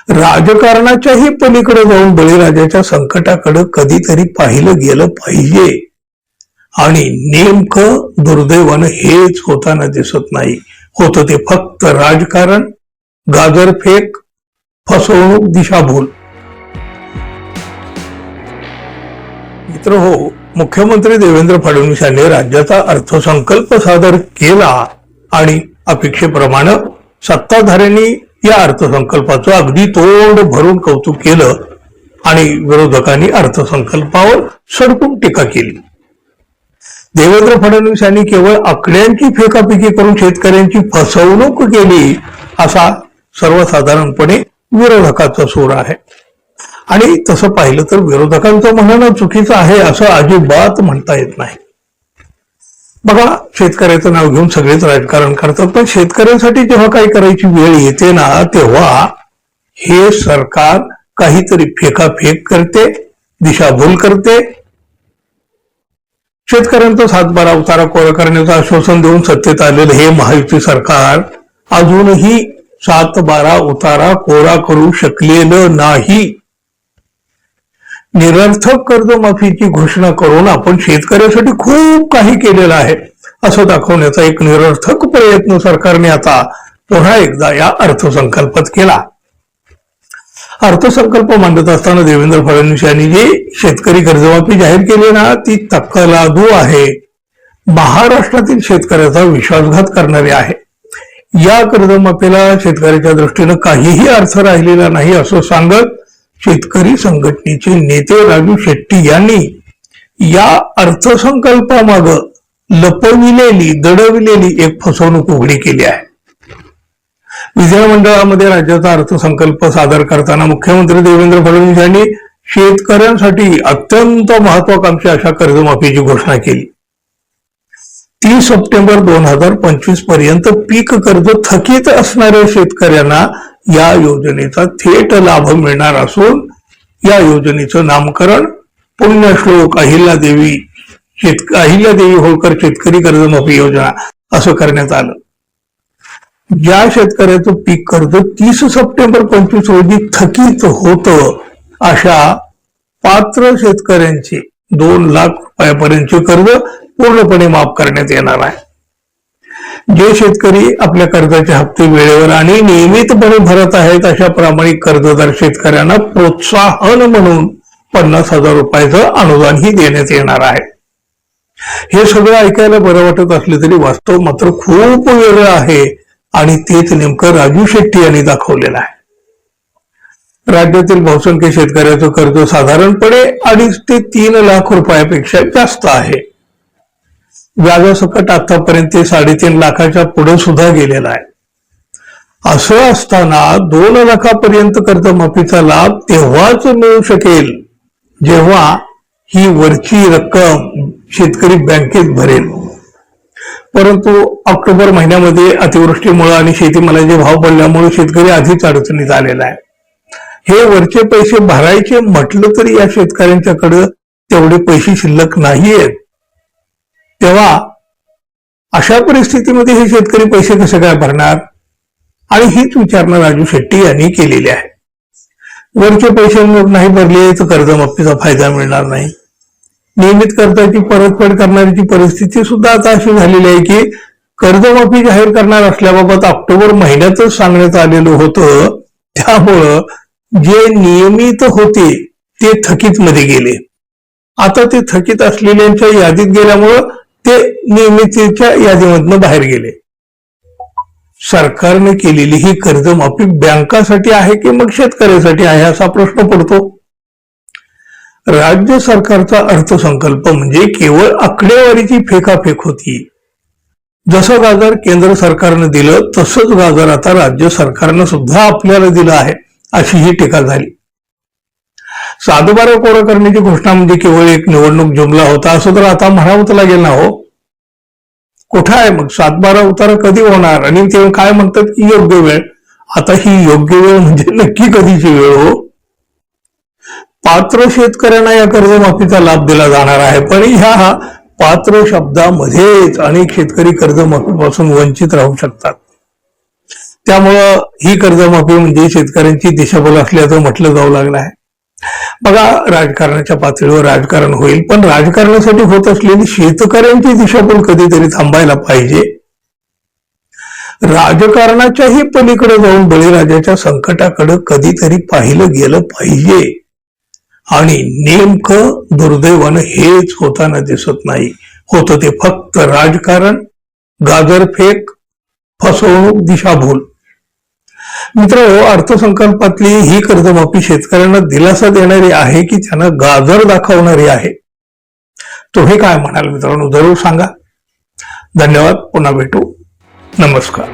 राजकारणाच्याही पलीकडे जाऊन बळीराजाच्या संकटाकडे कधीतरी पाहिलं गेलं पाहिजे. आणि नेमकं दुर्दैवानं हेच होताना दिसत नाही. होतं ते फक्त राजकारण, गाजरफेक, फसवणूक, दिशाभूल. मित्र हो, मुख्यमंत्री देवेंद्र फडणवीस यांनी राज्याचा अर्थसंकल्प सादर केला आणि अपेक्षेप्रमाणे सत्ताधाऱ्यांनी या अर्थसंकल्पाचं अगदी तोंड भरून कौतुक केलं आणि विरोधकांनी अर्थसंकल्पावर सडकून टीका केली. देवेंद्र फडणवीस यांनी केवळ आकड्यांची फेकाफेकी करून शेतकऱ्यांची फसवणूक केली असा सर्वसाधारणपणे विरोधकाचा सूर आहे. आणि तसं पाहिलं तर विरोधकांचं म्हणणं चुकीचं आहे असं अजिबात म्हणता येत नाही. बघा, शेतकऱ्याचं नाव घेऊन सगळेच राजकारण करतात, पण शेतकऱ्यांसाठी जेव्हा काही करायची वेळ येते ना, तेव्हा हे सरकार काहीतरी फेकाफेक करते, दिशाभूल करते. शेतकऱ्यांचा 7-12 उतारा कोरा करण्याचं आश्वासन देऊन सत्तेत आलेलं हे महायुती सरकार अजूनही 7-12 उतारा कोरा करू शकलेलं नाही. निरर्थक कर्जमाफीची घोषणा करून आपण शेतकऱ्यासाठी खूप काही केलेलं आहे असं दाखवण्याचा एक निरर्थक प्रयत्न सरकारने आता पुन्हा एकदा या अर्थसंकल्पात केला. अर्थसंकल्प मांडत असताना देवेंद्र फडणवीस यांनी जी शेतकरी कर्जमाफी जाहीर केली ना, ती तकलादू आहे, महाराष्ट्रातील शेतकऱ्याचा विश्वासघात करणारी आहे. या कर्जमाफीला शेतकऱ्याच्या दृष्टीनं काहीही अर्थ राहिलेला नाही असं सांगत शेतकरी संघटनेचे नेते राजू शेट्टी यांनी या अर्थसंकल्पामागं लपविलेली, दडविलेली एक फसवणूक उघडी केली आहे. विधिमंडळामध्ये राज्याचा अर्थसंकल्प सादर करताना मुख्यमंत्री देवेंद्र फडणवीस यांनी शेतकऱ्यांसाठी अत्यंत महत्वाकांक्षी अशा कर्जमाफीची घोषणा केली. 30 सप्टेंबर 2025 पर्यंत पीक कर्ज थकीत असणाऱ्या शेतकऱ्यांना या योजनेचा थेट लाभ मिळणार असून या योजनेचं नामकरण पुण्यश्लोक अहिल्यादेवी होळकर शेतकरी कर्जमाफी योजना असं करण्यात आलं. ज्या शेतकऱ्याचं पीक कर्ज 30 सप्टेंबर 25 रोजी थकीत होतं अशा पात्र शेतकऱ्यांचे 2 लाख रुपयापर्यंतचे कर्ज पूर्णपणे माफ करण्यात येणार आहे. जे शेतकरी आपल्या कर्जाचे हप्ते वेळेवर आणि नियमितपणे भरत आहेत अशा प्रामाणिक कर्जदार शेतकऱ्यांना प्रोत्साहन म्हणून 50,000 रुपयाचं अनुदानही देण्यात येणार आहे. हे सगळं ऐकायला बरं वाटत असले तरी वास्तव मात्र खूप वेगळं आहे आणि तेच नेमकं राजू शेट्टी यांनी दाखवलेलं आहे. राज्यातील बहुसंख्य शेतकऱ्याचं कर्ज साधारणपणे 2.5 ते 3 लाख रुपयापेक्षा जास्त आहे. व्याजासकट आतापर्यंत 3.5 लाखाच्या पुढे सुद्धा गेलेला आहे. असं असताना 2 लाखापर्यंत कर्जमाफीचा लाभ तेव्हाच मिळू शकेल जेव्हा ही वरची रक्कम शेतकरी बँकेत भरेल. परंतु ऑक्टोबर महिन्यामध्ये अतिवृष्टीमुळे आणि शेतीमालाचे भाव पडल्यामुळे शेतकरी आधीच अडचणीत आलेला आहे. हे वरचे पैसे भरायचे म्हटलं तरी या शेतकऱ्यांच्याकडे तेवढे पैसे शिल्लक नाहीयेत. तेव्हा अशा परिस्थितीमध्ये हे शेतकरी पैसे कसे काय भरणार? आणि हीच विचारणा राजू शेट्टी यांनी केलेली आहे. वरचे पैसे नाही भरले तर कर्जमाफीचा फायदा मिळणार नाही. नियमित कर्जाची परतफेड करण्याची परिस्थिती सुद्धा आता अशी झालेली आहे की कर्जमाफी जाहीर करणार असल्याबाबत ऑक्टोबर महिन्यातच सांगण्यात आलेलं होतं. त्यामुळं जे नियमित होते ते थकीत मध्ये गेले. आता ते थकीत असलेल्यांच्या यादीत गेल्यामुळं ते नियमितीच्या यादीमधनं बाहेर गेले. सरकारने केलेली ही कर्जमाफी बँकासाठी आहे की मग शेतकऱ्यासाठी आहे असा प्रश्न पडतो. राज्य सरकारचा अर्थसंकल्प म्हणजे केवळ आकडेवारीची फेकाफेक होती. जसं गाजर केंद्र सरकारनं दिलं तसंच गाजर आता राज्य सरकारनं सुद्धा आपल्याला दिलं आहे अशी ही टीका झाली. 7-12 कोरा करण्याची घोषणा म्हणजे केवळ एक निवडणूक जुमला होता असं तर आता म्हणावंच लागेल ना हो. कुठं आहे मग 7-12 उतारा कधी होणार? आणि ते काय म्हणतात की योग्य वेळ. आता ही योग्य वेळ म्हणजे नक्की कधीची वेळ हो? पात्र शेतकऱ्यांना या कर्जमाफीचा लाभ दिला जाणार आहे, पण ह्या पात्र शब्दामध्येच अनेक शेतकरी कर्जमाफीपासून वंचित राहू शकतात. त्यामुळं ही कर्जमाफी म्हणजे शेतकऱ्यांची दिशाभूल असल्याचं म्हटलं जाऊ लागलं आहे. बघा, राजकारणाच्या पातळीवर राजकारण होईल, पण राजकारणासाठी होत असलेली शेतकऱ्यांची दिशाभूल कधीतरी थांबायला पाहिजे. राजकारणाच्याही पलीकडे जाऊन बळीराजाच्या संकटाकडे कधीतरी पाहिलं गेलं पाहिजे. आणि नेमकं दुर्दैवानं हेच होताना दिसत नाही. होतं ते फक्त राजकारण, गाजरफेक, फसवणूक, दिशाभूल. मित्रांनो, अर्थसंकल्पातली ही कर्जमाफी शेतकऱ्यांना दिलासा देणारी आहे की त्यांना गाजर दाखवणारी आहे? तुम्ही काय म्हणाल मित्रांनो, जरूर सांगा. धन्यवाद. पुन्हा भेटू. नमस्कार.